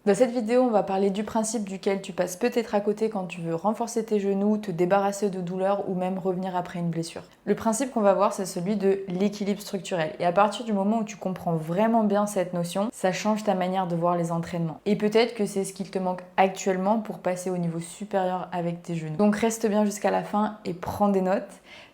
Dans cette vidéo, on va parler du principe duquel tu passes peut-être à côté quand tu veux renforcer tes genoux, te débarrasser de douleurs ou même revenir après une blessure. Le principe qu'on va voir, c'est celui de l'équilibre structurel. Et à partir du moment où tu comprends vraiment bien cette notion, ça change ta manière de voir les entraînements. Et peut-être que c'est ce qu'il te manque actuellement pour passer au niveau supérieur avec tes genoux. Donc reste bien jusqu'à la fin et prends des notes.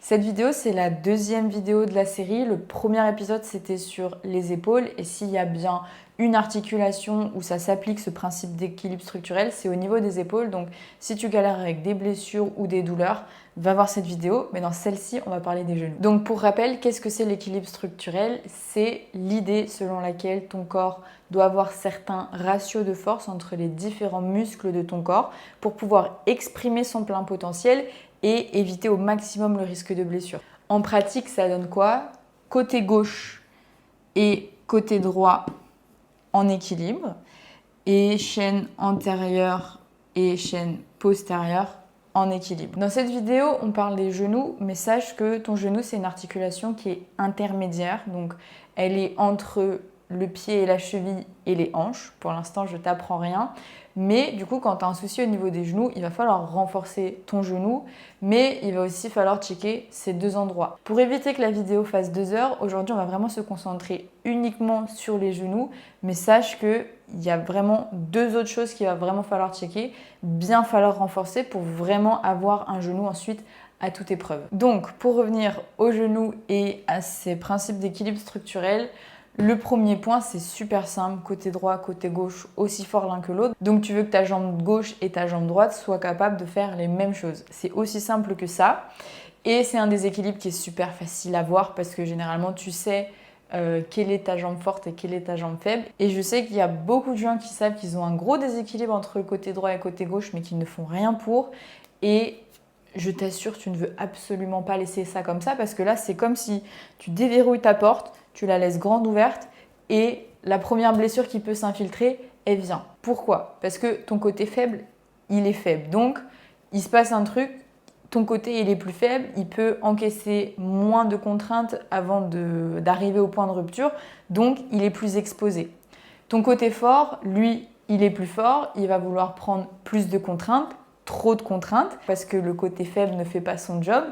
Cette vidéo, c'est la deuxième vidéo de la série. Le premier épisode, c'était sur les épaules. Et s'il y a bien une articulation où ça s'applique ce principe d'équilibre structurel, c'est au niveau des épaules. Donc si tu galères avec des blessures ou des douleurs, va voir cette vidéo. Mais dans celle-ci, on va parler des genoux. Donc pour rappel, qu'est-ce que c'est l'équilibre structurel? C'est l'idée selon laquelle ton corps doit avoir certains ratios de force entre les différents muscles de ton corps pour pouvoir exprimer son plein potentiel et éviter au maximum le risque de blessure. En pratique, ça donne quoi? Côté gauche et côté droit en équilibre et chaîne antérieure et chaîne postérieure en équilibre. Dans cette vidéo, on parle des genoux, mais sache que ton genou, c'est une articulation qui est intermédiaire, donc elle est entre le pied et la cheville et les hanches. Pour l'instant, je t'apprends rien. Mais du coup, quand tu as un souci au niveau des genoux, il va falloir renforcer ton genou, mais il va aussi falloir checker ces deux endroits. Pour éviter que la vidéo fasse 2 heures, aujourd'hui, on va vraiment se concentrer uniquement sur les genoux, mais sache qu'il y a vraiment 2 autres choses qu'il va vraiment falloir checker, bien falloir renforcer pour vraiment avoir un genou ensuite à toute épreuve. Donc, pour revenir aux genoux et à ces principes d'équilibre structurel, le premier point, c'est super simple, côté droit, côté gauche, aussi fort l'un que l'autre. Donc tu veux que ta jambe gauche et ta jambe droite soient capables de faire les mêmes choses. C'est aussi simple que ça. Et c'est un déséquilibre qui est super facile à voir parce que généralement tu sais quelle est ta jambe forte et quelle est ta jambe faible. Et je sais qu'il y a beaucoup de gens qui savent qu'ils ont un gros déséquilibre entre côté droit et côté gauche mais qui ne font rien pour. Et je t'assure, tu ne veux absolument pas laisser ça comme ça parce que là, c'est comme si tu déverrouilles ta porte, tu la laisses grande ouverte et la première blessure qui peut s'infiltrer, elle vient. Pourquoi? Parce que ton côté faible, il est faible. Donc, il se passe un truc, ton côté, il est plus faible, il peut encaisser moins de contraintes avant d'arriver au point de rupture, donc il est plus exposé. Ton côté fort, lui, il est plus fort, il va vouloir prendre plus de contraintes, trop de contraintes, parce que le côté faible ne fait pas son job.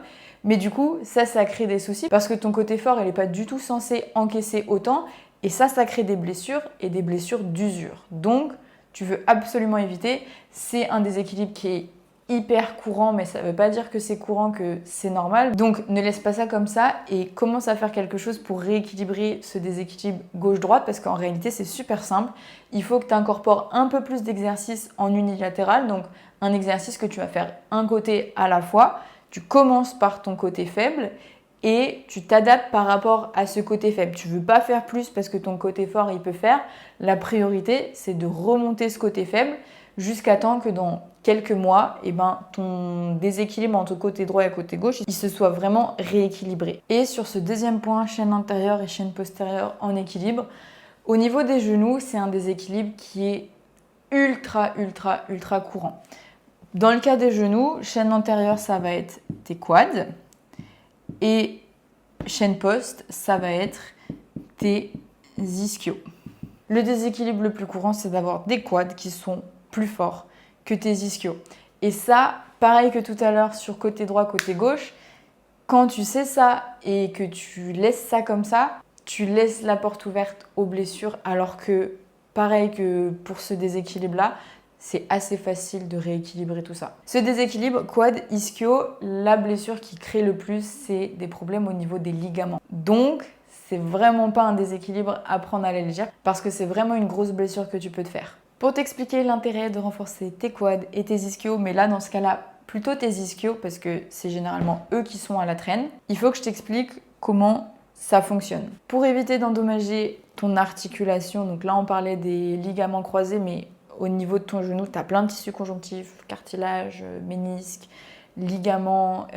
Mais du coup, ça crée des soucis parce que ton côté fort, il n'est pas du tout censé encaisser autant. Et ça crée des blessures et des blessures d'usure. Donc, tu veux absolument éviter. C'est un déséquilibre qui est hyper courant, mais ça ne veut pas dire que c'est courant, que c'est normal. Donc, ne laisse pas ça comme ça et commence à faire quelque chose pour rééquilibrer ce déséquilibre gauche-droite parce qu'en réalité, c'est super simple. Il faut que tu incorpores un peu plus d'exercices en unilatéral. Donc, un exercice que tu vas faire un côté à la fois. Tu commences par ton côté faible et tu t'adaptes par rapport à ce côté faible. Tu ne veux pas faire plus parce que ton côté fort, il peut faire. La priorité, c'est de remonter ce côté faible jusqu'à temps que dans quelques mois, ton déséquilibre entre côté droit et côté gauche, il se soit vraiment rééquilibré. Et sur ce deuxième point, chaîne antérieure et chaîne postérieure en équilibre, au niveau des genoux, c'est un déséquilibre qui est ultra courant. Dans le cas des genoux, chaîne antérieure, ça va être tes quads et chaîne post, ça va être tes ischios. Le déséquilibre le plus courant, c'est d'avoir des quads qui sont plus forts que tes ischios. Et ça, pareil que tout à l'heure sur côté droit, côté gauche, quand tu sais ça et que tu laisses ça comme ça, tu laisses la porte ouverte aux blessures alors que, pareil que pour ce déséquilibre-là, c'est assez facile de rééquilibrer tout ça. Ce déséquilibre quad-ischio, la blessure qui crée le plus, c'est des problèmes au niveau des ligaments. Donc, c'est vraiment pas un déséquilibre à prendre à la légère parce que c'est vraiment une grosse blessure que tu peux te faire. Pour t'expliquer l'intérêt de renforcer tes quads et tes ischios, mais là dans ce cas-là, plutôt tes ischios parce que c'est généralement eux qui sont à la traîne, il faut que je t'explique comment ça fonctionne. Pour éviter d'endommager ton articulation, donc là on parlait des ligaments croisés, mais au niveau de ton genou, tu as plein de tissus conjonctifs, cartilage, ménisque, ligaments,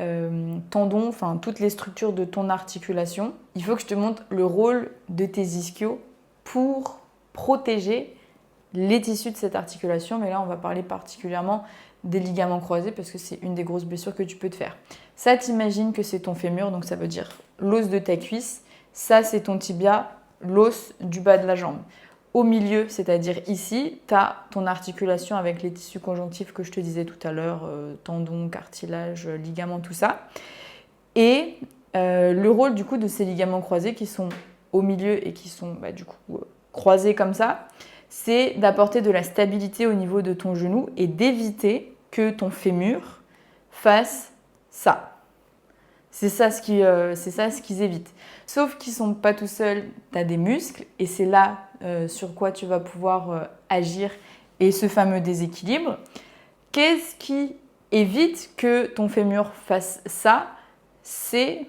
tendons, enfin toutes les structures de ton articulation. Il faut que je te montre le rôle de tes ischios pour protéger les tissus de cette articulation. Mais là, on va parler particulièrement des ligaments croisés parce que c'est une des grosses blessures que tu peux te faire. Ça, t'imagines que c'est ton fémur, donc ça veut dire l'os de ta cuisse. Ça, c'est ton tibia, l'os du bas de la jambe. au milieu, c'est-à-dire ici, tu as ton articulation avec les tissus conjonctifs que je te disais tout à l'heure, tendons, cartilage, ligaments, tout ça. Et le rôle du coup de ces ligaments croisés qui sont au milieu et qui sont du coup croisés comme ça, c'est d'apporter de la stabilité au niveau de ton genou et d'éviter que ton fémur fasse ça. C'est ça ce qu'ils évitent. Sauf qu'ils ne sont pas tout seuls, tu as des muscles et c'est là sur quoi tu vas pouvoir agir et ce fameux déséquilibre. Qu'est-ce qui évite que ton fémur fasse ça? C'est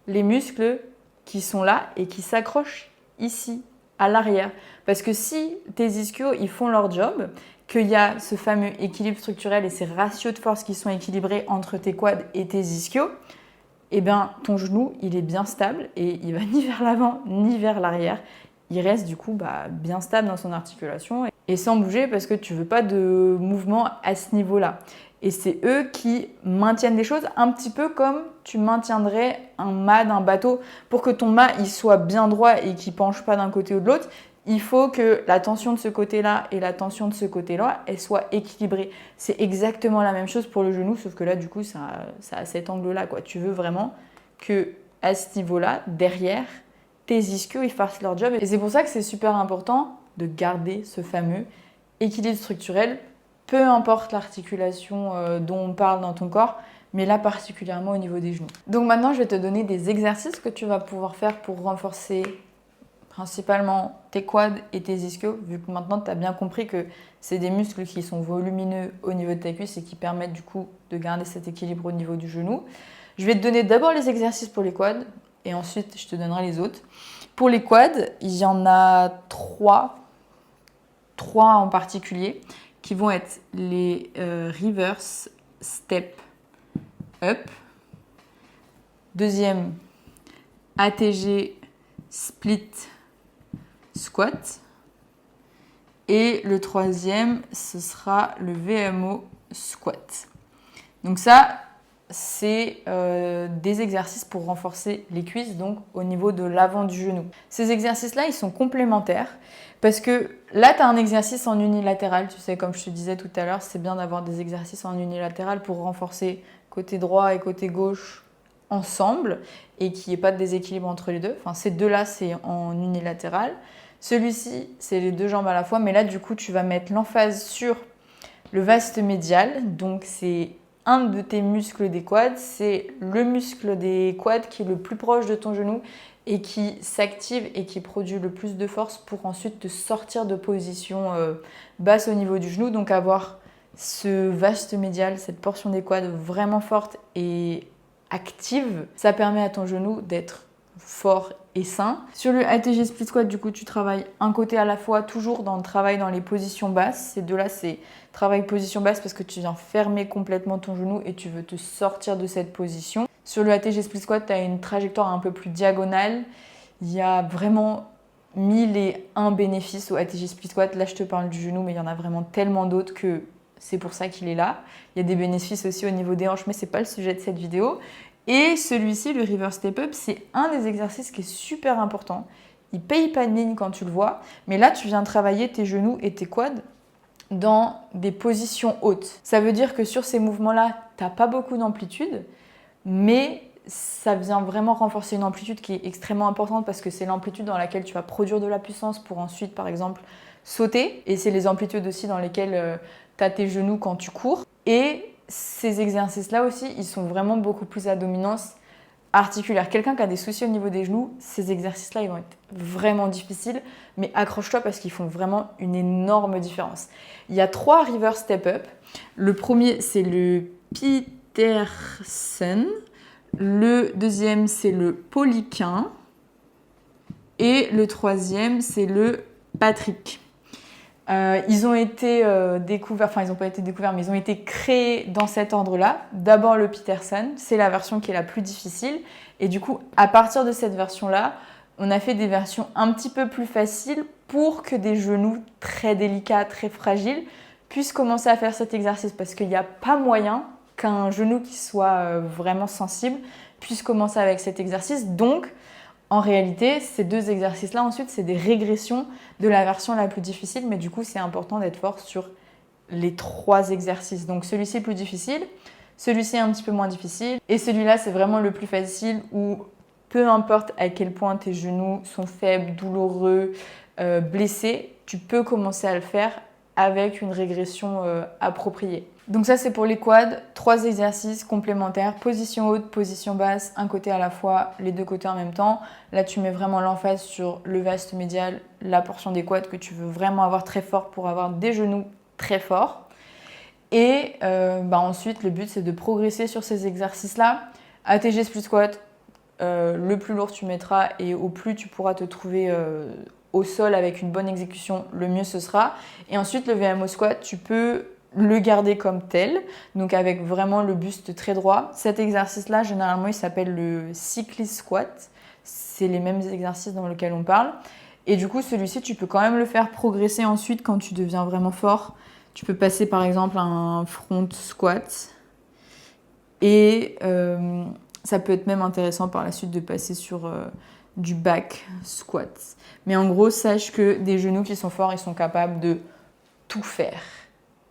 les muscles qui sont là et qui s'accrochent ici, à l'arrière. Parce que si tes ischios ils font leur job, qu'il y a ce fameux équilibre structurel et ces ratios de force qui sont équilibrés entre tes quads et tes ischios, eh bien, ton genou, il est bien stable et il va ni vers l'avant ni vers l'arrière. Il reste du coup bien stable dans son articulation et sans bouger parce que tu ne veux pas de mouvement à ce niveau-là. Et c'est eux qui maintiennent des choses un petit peu comme tu maintiendrais un mât d'un bateau. Pour que ton mât il soit bien droit et qu'il ne penche pas d'un côté ou de l'autre, il faut que la tension de ce côté-là et la tension de ce côté-là, elles soient équilibrées. C'est exactement la même chose pour le genou, sauf que là, du coup, ça a cet angle-là, quoi. Tu veux vraiment que à ce niveau-là, derrière, tes ischios, ils fassent leur job. Et c'est pour ça que c'est super important de garder ce fameux équilibre structurel, peu importe l'articulation dont on parle dans ton corps, mais là particulièrement au niveau des genoux. Donc maintenant, je vais te donner des exercices que tu vas pouvoir faire pour renforcer principalement tes quads et tes ischios, vu que maintenant tu as bien compris que c'est des muscles qui sont volumineux au niveau de ta cuisse et qui permettent du coup de garder cet équilibre au niveau du genou. Je vais te donner d'abord les exercices pour les quads et ensuite je te donnerai les autres. Pour les quads, il y en a trois en particulier qui vont être les reverse step up, deuxième ATG split squat et le troisième ce sera le VMO squat. Donc ça c'est des exercices pour renforcer les cuisses, donc au niveau de l'avant du genou. Ces exercices-là, ils sont complémentaires parce que là, tu as un exercice en unilatéral. Tu sais, comme je te disais tout à l'heure, c'est bien d'avoir des exercices en unilatéral pour renforcer côté droit et côté gauche ensemble et qu'il n'y ait pas de déséquilibre entre les deux. Enfin, ces deux-là, c'est en unilatéral. Celui-ci, c'est les deux jambes à la fois, mais là, du coup, tu vas mettre l'emphase sur le vaste médial, donc c'est un de tes muscles des quads, c'est le muscle des quads qui est le plus proche de ton genou et qui s'active et qui produit le plus de force pour ensuite te sortir de position basse au niveau du genou. Donc avoir ce vaste médial, cette portion des quads vraiment forte et active, ça permet à ton genou d'être fort et sain. Sur le ATG split squat, du coup, tu travailles un côté à la fois, toujours dans le travail dans les positions basses. Ces deux-là, c'est travail position basse parce que tu viens fermer complètement ton genou et tu veux te sortir de cette position. Sur le ATG split squat, tu as une trajectoire un peu plus diagonale. Il y a vraiment 1001 bénéfices au ATG split squat. Là, je te parle du genou, mais il y en a vraiment tellement d'autres que c'est pour ça qu'il est là. Il y a des bénéfices aussi au niveau des hanches, mais ce n'est pas le sujet de cette vidéo. Et celui-ci, le reverse step up, c'est un des exercices qui est super important. Il paye pas de mine quand tu le vois, mais là, tu viens travailler tes genoux et tes quads dans des positions hautes. Ça veut dire que sur ces mouvements-là, tu n'as pas beaucoup d'amplitude, mais ça vient vraiment renforcer une amplitude qui est extrêmement importante parce que c'est l'amplitude dans laquelle tu vas produire de la puissance pour ensuite, par exemple, sauter. Et c'est les amplitudes aussi dans lesquelles tu as tes genoux quand tu cours. Et ces exercices-là aussi, ils sont vraiment beaucoup plus à dominance articulaire. Quelqu'un qui a des soucis au niveau des genoux, ces exercices-là, ils vont être vraiment difficiles, mais accroche-toi parce qu'ils font vraiment une énorme différence. Il y a 3 reverse step up. Le premier, c'est le Petersen. Le deuxième, c'est le Poliquin. Et le troisième, c'est le Patrick. Ils ont été découverts, enfin ils n'ont pas été découverts, mais ils ont été créés dans cet ordre-là. D'abord le Petersen, c'est la version qui est la plus difficile. Et du coup, à partir de cette version-là, on a fait des versions un petit peu plus faciles pour que des genoux très délicats, très fragiles, puissent commencer à faire cet exercice. Parce qu'il n'y a pas moyen qu'un genou qui soit vraiment sensible puisse commencer avec cet exercice. Donc, En réalité, ces 2 exercices-là, ensuite, c'est des régressions de la version la plus difficile, mais du coup, c'est important d'être fort sur les 3 exercices. Donc celui-ci est plus difficile, celui-ci est un petit peu moins difficile, et celui-là, c'est vraiment le plus facile où peu importe à quel point tes genoux sont faibles, douloureux, blessés, tu peux commencer à le faire avec une régression appropriée. Donc ça, c'est pour les quads, 3 exercices complémentaires, position haute, position basse, un côté à la fois, les 2 côtés en même temps. Là, tu mets vraiment l'emphase sur le vaste médial, la portion des quads que tu veux vraiment avoir très fort pour avoir des genoux très forts. Et ensuite, le but, c'est de progresser sur ces exercices-là. ATG split squat, le plus lourd tu mettras et au plus tu pourras te trouver au sol avec une bonne exécution, le mieux ce sera. Et ensuite, le VMO squat, tu peux le garder comme tel, donc avec vraiment le buste très droit. Cet exercice-là, généralement, il s'appelle le cyclist squat. C'est les mêmes exercices dans lesquels on parle. Et du coup, celui-ci, tu peux quand même le faire progresser ensuite quand tu deviens vraiment fort. Tu peux passer par exemple à un front squat. Et ça peut être même intéressant par la suite de passer sur du back squat. Mais en gros, sache que des genoux qui sont forts, ils sont capables de tout faire.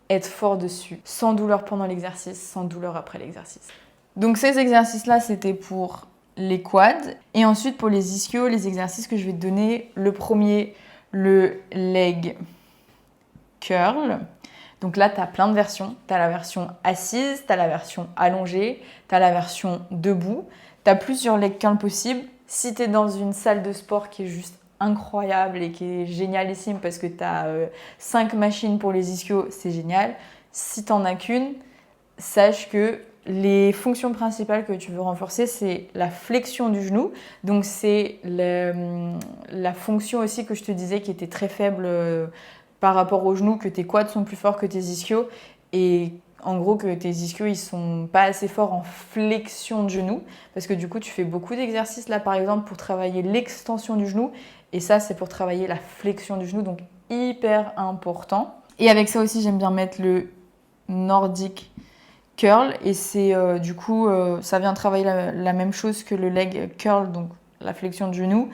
Être fort dessus, sans douleur pendant l'exercice, sans douleur après l'exercice. Donc ces exercices-là, c'était pour les quads. Et ensuite, pour les ischios, les exercices que je vais te donner, le premier, le leg curl. Donc là, tu as plein de versions. Tu as la version assise, tu as la version allongée, tu as la version debout. Tu as plusieurs leg curls possibles. Si tu es dans une salle de sport qui est juste incroyable et qui est génialissime parce que tu as 5 machines pour les ischios, c'est génial. Si tu n'en as qu'une, sache que les fonctions principales que tu veux renforcer, c'est la flexion du genou. Donc c'est la fonction aussi que je te disais qui était très faible par rapport aux genoux, que tes quads sont plus forts que tes ischios. Et en gros, que tes ischios, ils sont pas assez forts en flexion de genou. Parce que du coup, tu fais beaucoup d'exercices là, par exemple, pour travailler l'extension du genou. Et ça, c'est pour travailler la flexion du genou. Donc, hyper important. Et avec ça aussi, j'aime bien mettre le Nordic curl. Et c'est du coup, ça vient travailler la même chose que le leg curl, donc la flexion de genou.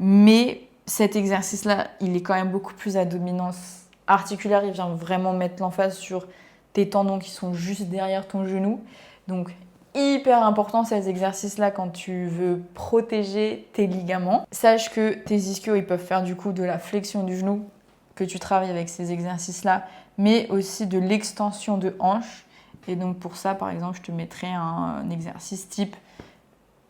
Mais cet exercice-là, il est quand même beaucoup plus à dominance articulaire. Il vient vraiment mettre l'emphase sur tes tendons qui sont juste derrière ton genou. Donc, hyper important ces exercices-là quand tu veux protéger tes ligaments. Sache que tes ischios, ils peuvent faire du coup de la flexion du genou, que tu travailles avec ces exercices-là, mais aussi de l'extension de hanche. Et donc pour ça, par exemple, je te mettrai un exercice type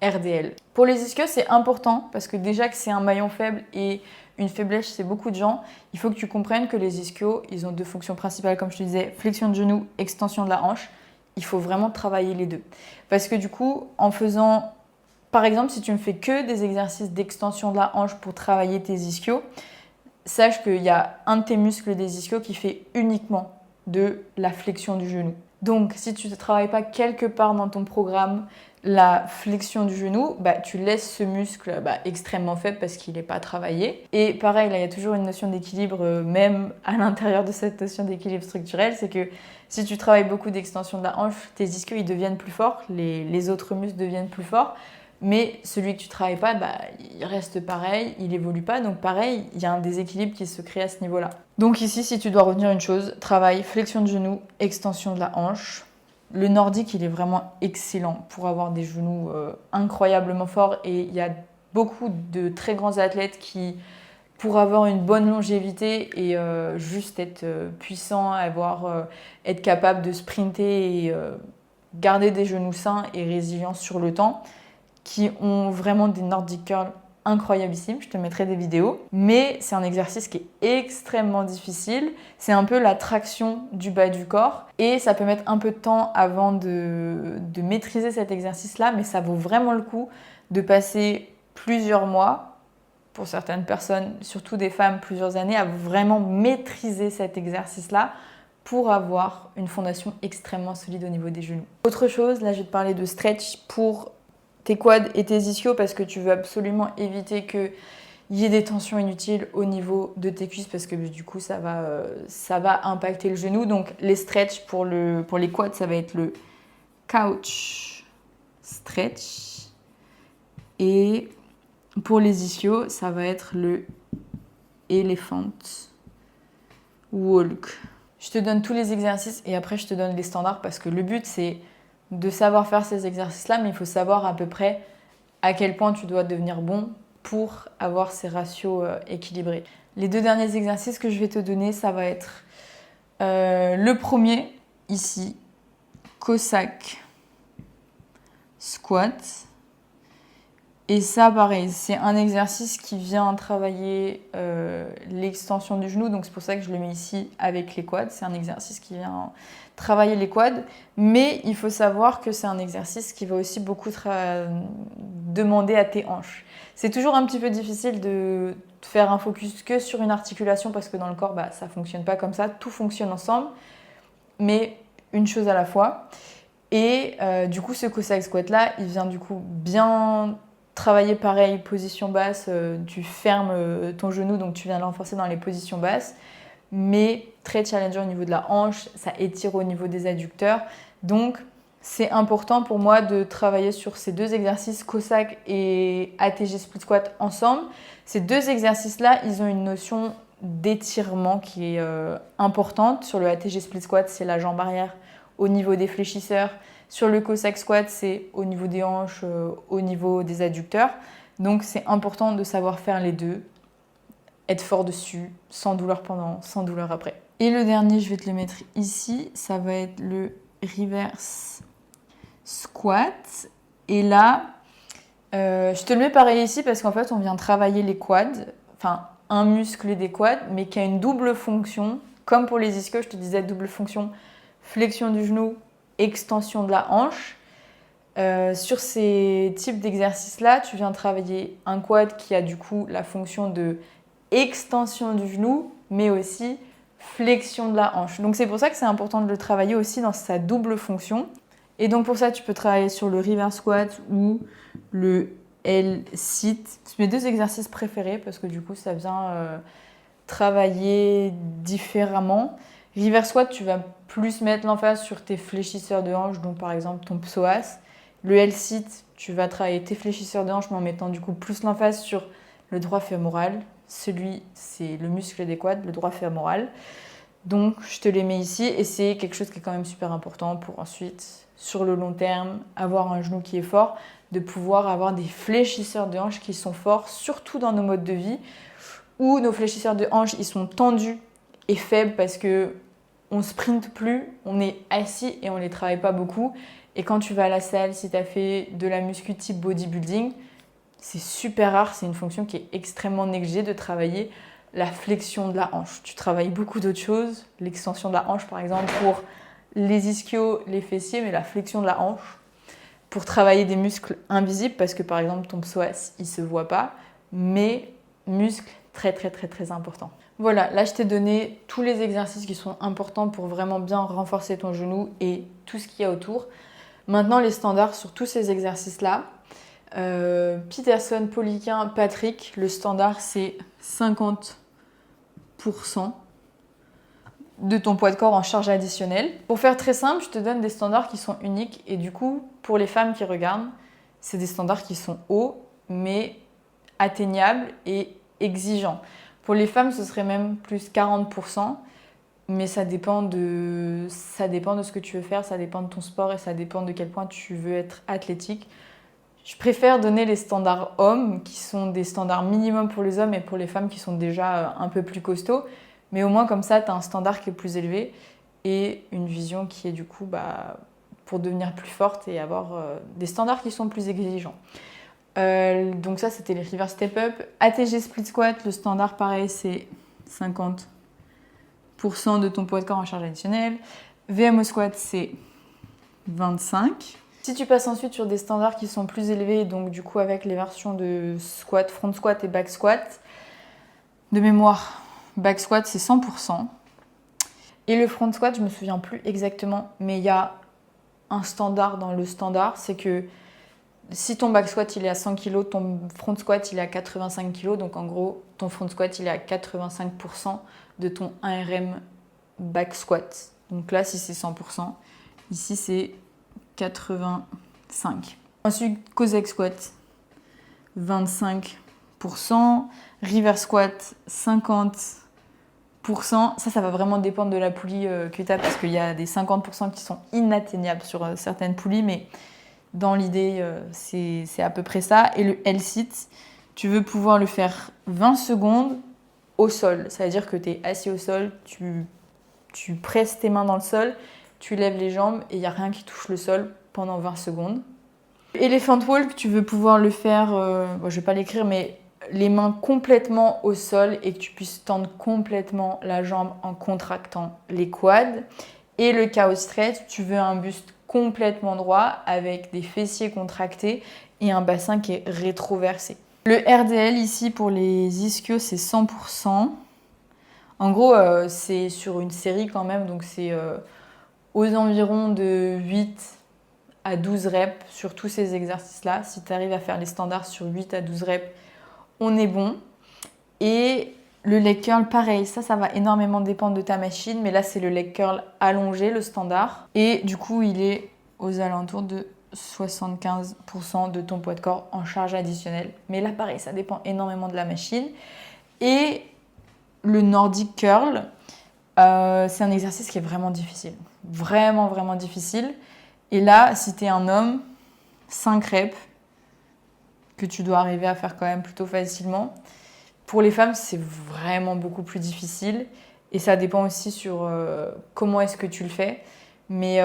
RDL. Pour les ischios, c'est important parce que déjà que c'est un maillon faible et une faiblesse chez beaucoup de gens, il faut que tu comprennes que les ischios, ils ont 2 fonctions principales, comme je te disais, flexion de genou, extension de la hanche. Il faut vraiment travailler les 2. Parce que du coup, en faisant, par exemple, si tu ne fais que des exercices d'extension de la hanche pour travailler tes ischios, sache qu'il y a un de tes muscles des ischios qui fait uniquement de la flexion du genou. Donc, si tu ne travailles pas quelque part dans ton programme la flexion du genou, tu laisses ce muscle extrêmement faible parce qu'il n'est pas travaillé. Et pareil, là, il y a toujours une notion d'équilibre, même à l'intérieur de cette notion d'équilibre structurel, c'est que si tu travailles beaucoup d'extension de la hanche, tes ischios ils deviennent plus forts, les autres muscles deviennent plus forts, mais celui que tu ne travailles pas, il reste pareil, il évolue pas. Donc pareil, il y a un déséquilibre qui se crée à ce niveau-là. Donc ici, si tu dois retenir une chose, travaille flexion de genou, extension de la hanche. Le nordique, il est vraiment excellent pour avoir des genoux incroyablement forts. Et il y a beaucoup de très grands athlètes qui, pour avoir une bonne longévité et juste être puissant, être capable de sprinter et garder des genoux sains et résilients sur le temps, qui ont vraiment des Nordic curls incroyablissimes. Je te mettrai des vidéos. Mais c'est un exercice qui est extrêmement difficile. C'est un peu la traction du bas du corps. Et ça peut mettre un peu de temps avant de maîtriser cet exercice-là. Mais ça vaut vraiment le coup de passer plusieurs mois, pour certaines personnes, surtout des femmes, plusieurs années, à vraiment maîtriser cet exercice-là pour avoir une fondation extrêmement solide au niveau des genoux. Autre chose, là je vais te parler de stretch pour tes quads et tes ischios parce que tu veux absolument éviter qu'il y ait des tensions inutiles au niveau de tes cuisses parce que du coup ça va impacter le genou. Donc les stretch pour les quads, ça va être le couch stretch et Pour les ischios, ça va être le Elephant Walk. Je te donne tous les exercices et après je te donne les standards parce que le but c'est de savoir faire ces exercices-là, mais il faut savoir à peu près à quel point tu dois devenir bon pour avoir ces ratios équilibrés. Les 2 derniers exercices que je vais te donner, ça va être le premier, ici, Cossack Squat. Et ça, pareil, c'est un exercice qui vient travailler l'extension du genou, donc c'est pour ça que je le mets ici avec les quads. C'est un exercice qui vient travailler les quads, mais il faut savoir que c'est un exercice qui va aussi beaucoup demander à tes hanches. C'est toujours un petit peu difficile de faire un focus que sur une articulation parce que dans le corps, bah, ça ne fonctionne pas comme ça, tout fonctionne ensemble, mais une chose à la fois. Et du coup, ce Cossack Squat là, il vient du coup bien travailler pareil, position basse, tu fermes ton genou, donc tu viens l'enfoncer dans les positions basses, mais très challengeant au niveau de la hanche, ça étire au niveau des adducteurs. Donc c'est important pour moi de travailler sur ces 2 exercices, Cossack et ATG Split Squat ensemble. Ces 2 exercices-là, ils ont une notion d'étirement qui est importante. Sur le ATG Split Squat, c'est la jambe arrière au niveau des fléchisseurs. Sur le Cossack Squat, c'est au niveau des hanches, au niveau des adducteurs. Donc c'est important de savoir faire les 2, être fort dessus, sans douleur pendant, sans douleur après. Et le dernier, je vais te le mettre ici, ça va être le Reverse Squat. Et là, je te le mets pareil ici parce qu'en fait, on vient travailler les quads, enfin un muscle des quads, mais qui a une double fonction. Comme pour les ischios, je te disais double fonction, flexion du genou, extension de la hanche. Sur ces types d'exercices-là, tu viens travailler un quad qui a du coup la fonction de extension du genou, mais aussi flexion de la hanche. Donc c'est pour ça que c'est important de le travailler aussi dans sa double fonction. Et donc pour ça, tu peux travailler sur le reverse squat ou le L-sit. C'est mes 2 exercices préférés parce que du coup, ça vient travailler différemment. Reverse squat, tu vas plus mettre l'emphase sur tes fléchisseurs de hanche, donc par exemple ton psoas. Le L-sit, tu vas travailler tes fléchisseurs de hanche, mais en mettant du coup plus l'emphase sur le droit fémoral. Celui, c'est le muscle des quads, le droit fémoral. Donc, je te les mets ici et c'est quelque chose qui est quand même super important pour ensuite, sur le long terme, avoir un genou qui est fort, de pouvoir avoir des fléchisseurs de hanche qui sont forts, surtout dans nos modes de vie où nos fléchisseurs de hanche ils sont tendus et faibles parce que on sprinte plus, on est assis et on les travaille pas beaucoup. Et quand tu vas à la salle, si tu as fait de la muscu type bodybuilding, c'est super rare, c'est une fonction qui est extrêmement négligée de travailler la flexion de la hanche. Tu travailles beaucoup d'autres choses, l'extension de la hanche par exemple pour les ischios, les fessiers, mais la flexion de la hanche pour travailler des muscles invisibles parce que par exemple ton psoas il se voit pas, mais muscles très très très très important. Voilà, là je t'ai donné tous les exercices qui sont importants pour vraiment bien renforcer ton genou et tout ce qu'il y a autour. Maintenant les standards sur tous ces exercices-là. Peterson, Poliquin, Patrick, le standard c'est 50% de ton poids de corps en charge additionnelle. Pour faire très simple, je te donne des standards qui sont uniques et du coup, pour les femmes qui regardent, c'est des standards qui sont hauts mais atteignables et exigeants. Pour les femmes, ce serait même plus 40%, mais ça dépend de ce que tu veux faire, ça dépend de ton sport et ça dépend de quel point tu veux être athlétique. Je préfère donner les standards hommes, qui sont des standards minimum pour les hommes et pour les femmes qui sont déjà un peu plus costauds. Mais au moins comme ça, tu as un standard qui est plus élevé et une vision qui est du coup pour devenir plus forte et avoir des standards qui sont plus exigeants. Donc ça, c'était les reverse step up. ATG split squat, le standard pareil, c'est 50% de ton poids de corps en charge additionnelle. VMO squat, c'est 25%. Si tu passes ensuite sur des standards qui sont plus élevés, donc du coup avec les versions de squat, front squat et back squat, de mémoire, back squat c'est 100%. Et le front squat, je me souviens plus exactement, mais il y a un standard dans le standard, c'est que si ton back squat il est à 100 kg, ton front squat il est à 85 kg, donc en gros ton front squat il est à 85% de ton 1RM back squat. Donc là si c'est 100%, ici c'est 85. Ensuite, Cossack squat, 25%. Reverse squat, 50%. Ça va vraiment dépendre de la poulie que tu as parce qu'il y a des 50% qui sont inatteignables sur certaines poulies, mais dans l'idée, c'est à peu près ça. Et le L-sit, tu veux pouvoir le faire 20 secondes au sol. Ça veut dire que tu es assis au sol, tu presses tes mains dans le sol, tu lèves les jambes et il n'y a rien qui touche le sol pendant 20 secondes. Elephant walk, tu veux pouvoir le faire, je ne vais pas l'écrire, mais les mains complètement au sol et que tu puisses tendre complètement la jambe en contractant les quads. Et le cow stretch, tu veux un buste complètement droit avec des fessiers contractés et un bassin qui est rétroversé. Le RDL ici pour les ischios, c'est 100%. En gros, c'est sur une série quand même, donc c'est aux environs de 8 à 12 reps sur tous ces exercices-là. Si tu arrives à faire les standards sur 8 à 12 reps, on est bon. Et le leg curl, pareil, ça va énormément dépendre de ta machine, mais là, c'est le leg curl allongé, le standard. Et du coup, il est aux alentours de 75% de ton poids de corps en charge additionnelle. Mais là, pareil, ça dépend énormément de la machine. Et le Nordic curl, c'est un exercice qui est vraiment difficile. Vraiment, vraiment difficile. Et là, si tu es un homme, 5 reps que tu dois arriver à faire quand même plutôt facilement. Pour les femmes, c'est vraiment beaucoup plus difficile. Et ça dépend aussi sur comment est-ce que tu le fais. Mais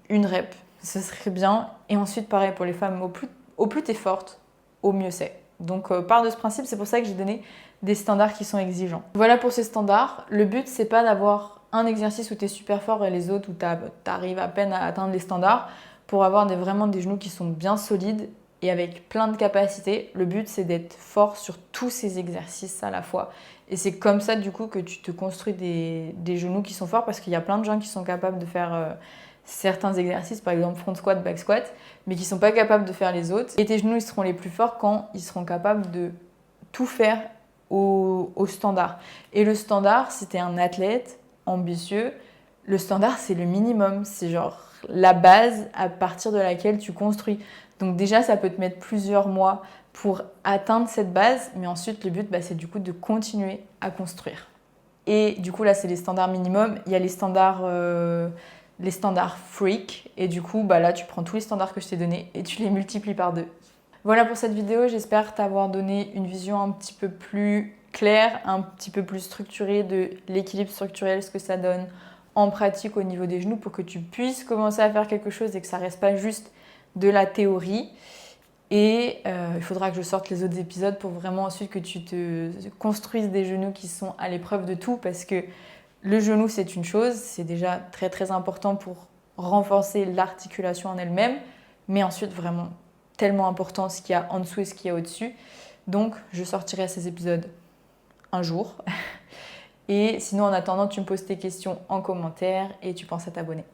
une rep, ce serait bien. Et ensuite, pareil pour les femmes, au plus tu es forte, au mieux c'est. Donc, part de ce principe, c'est pour ça que j'ai donné des standards qui sont exigeants. Voilà pour ces standards. Le but, c'est pas d'avoir un exercice où tu es super fort et les autres où tu arrives à peine à atteindre les standards pour avoir vraiment des genoux qui sont bien solides et avec plein de capacités. Le but, c'est d'être fort sur tous ces exercices à la fois. Et c'est comme ça, du coup, que tu te construis des genoux qui sont forts parce qu'il y a plein de gens qui sont capables de faire certains exercices, par exemple front squat, back squat, mais qui ne sont pas capables de faire les autres. Et tes genoux, ils seront les plus forts quand ils seront capables de tout faire au standard. Et le standard, si tu es un athlète ambitieux, le standard, c'est le minimum. C'est genre la base à partir de laquelle tu construis. Donc déjà, ça peut te mettre plusieurs mois pour atteindre cette base, mais ensuite, le but, c'est du coup de continuer à construire. Et du coup, là, c'est les standards minimum. Il y a les standards freak. Et du coup, là, tu prends tous les standards que je t'ai donnés et tu les multiplies par 2. Voilà pour cette vidéo. J'espère t'avoir donné une vision un petit peu plus claire, un petit peu plus structurée de l'équilibre structurel, ce que ça donne en pratique au niveau des genoux pour que tu puisses commencer à faire quelque chose et que ça reste pas juste de la théorie. Et il faudra que je sorte les autres épisodes pour vraiment ensuite que tu te construises des genoux qui sont à l'épreuve de tout parce que le genou, c'est une chose, c'est déjà très très important pour renforcer l'articulation en elle-même, mais ensuite vraiment tellement important ce qu'il y a en dessous et ce qu'il y a au-dessus. Donc, je sortirai ces épisodes un jour. Et sinon, en attendant, tu me poses tes questions en commentaire et tu penses à t'abonner.